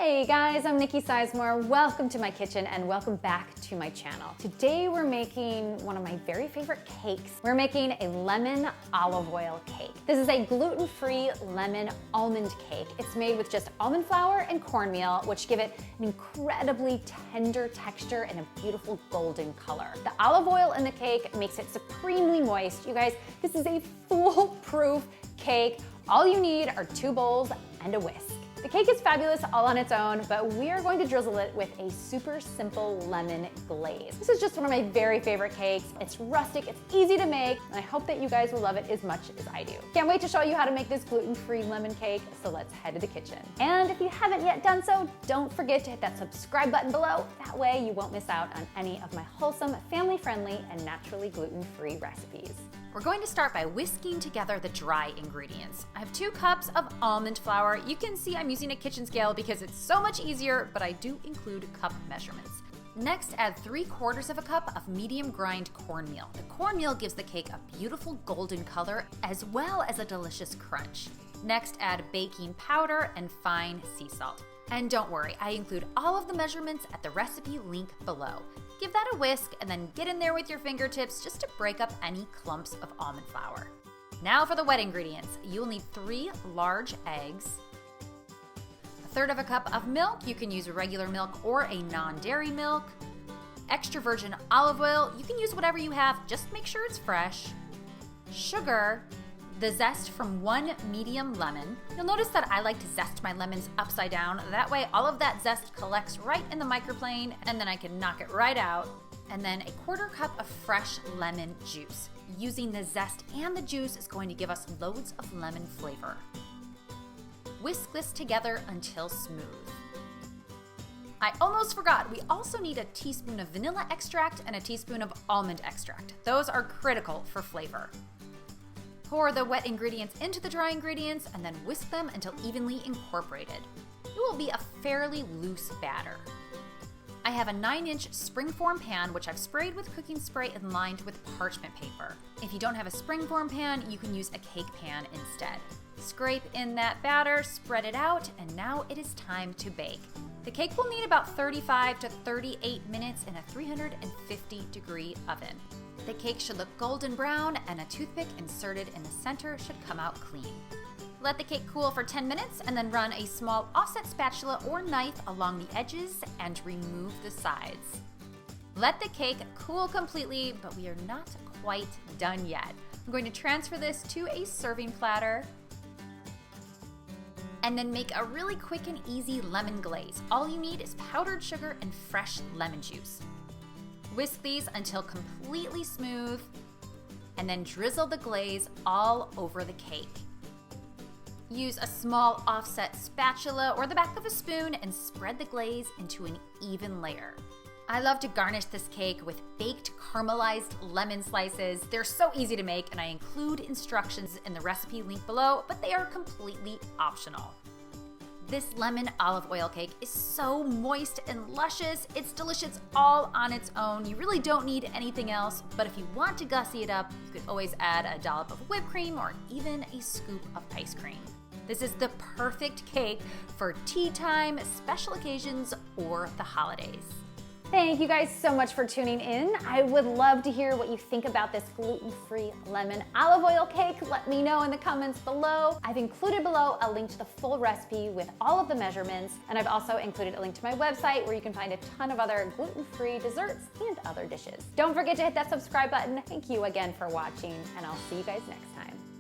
Hey guys, I'm Nikki Sizemore. Welcome to my kitchen and welcome back to my channel. Today we're making one of my very favorite cakes. We're making a lemon olive oil cake. This is a gluten-free lemon almond cake. It's made with just almond flour and cornmeal, which give it an incredibly tender texture and a beautiful golden color. The olive oil in the cake makes it supremely moist. You guys, this is a foolproof cake. All you need are 2 bowls and a whisk. The cake is fabulous all on its own, but we are going to drizzle it with a super simple lemon glaze. This is just one of my very favorite cakes. It's rustic, it's easy to make, and I hope that you guys will love it as much as I do. Can't wait to show you how to make this gluten-free lemon cake, so let's head to the kitchen. And if you haven't yet done so, don't forget to hit that subscribe button below. That way you won't miss out on any of my wholesome, family-friendly, and naturally gluten-free recipes. We're going to start by whisking together the dry ingredients. I have 2 cups of almond flour. You can see I'm using a kitchen scale because it's so much easier, but I do include cup measurements. Next, add 3/4 of a cup of medium grind cornmeal. The cornmeal gives the cake a beautiful golden color as well as a delicious crunch. Next, add baking powder and fine sea salt. And don't worry, I include all of the measurements at the recipe link below. Give that a whisk and then get in there with your fingertips just to break up any clumps of almond flour. Now for the wet ingredients. You'll need 3 large eggs, 1/3 of a cup of milk. You can use regular milk or a non-dairy milk. Extra virgin olive oil. You can use whatever you have, just make sure it's fresh. Sugar. The zest from 1 medium lemon. You'll notice that I like to zest my lemons upside down. That way all of that zest collects right in the microplane and then I can knock it right out. And then a 1/4 cup of fresh lemon juice. Using the zest and the juice is going to give us loads of lemon flavor. Whisk this together until smooth. I almost forgot, we also need a teaspoon of vanilla extract and a teaspoon of almond extract. Those are critical for flavor. Pour the wet ingredients into the dry ingredients and then whisk them until evenly incorporated. It will be a fairly loose batter. I have a 9-inch springform pan which I've sprayed with cooking spray and lined with parchment paper. If you don't have a springform pan, you can use a cake pan instead. Scrape in that batter, spread it out, and now it is time to bake. The cake will need about 35 to 38 minutes in a 350-degree oven. The cake should look golden brown and a toothpick inserted in the center should come out clean. Let the cake cool for 10 minutes and then run a small offset spatula or knife along the edges and remove the sides. Let the cake cool completely, but we are not quite done yet. I'm going to transfer this to a serving platter and then make a really quick and easy lemon glaze. All you need is powdered sugar and fresh lemon juice. Whisk these until completely smooth and then drizzle the glaze all over the cake. Use a small offset spatula or the back of a spoon and spread the glaze into an even layer. I love to garnish this cake with baked caramelized lemon slices. They're so easy to make and I include instructions in the recipe link below, but they are completely optional. This lemon olive oil cake is so moist and luscious. It's delicious all on its own. You really don't need anything else, but if you want to gussy it up, you could always add a dollop of whipped cream or even a scoop of ice cream. This is the perfect cake for tea time, special occasions, or the holidays. Thank you guys so much for tuning in. I would love to hear what you think about this gluten-free lemon olive oil cake. Let me know in the comments below. I've included below a link to the full recipe with all of the measurements, and I've also included a link to my website where you can find a ton of other gluten-free desserts and other dishes. Don't forget to hit that subscribe button. Thank you again for watching, and I'll see you guys next time.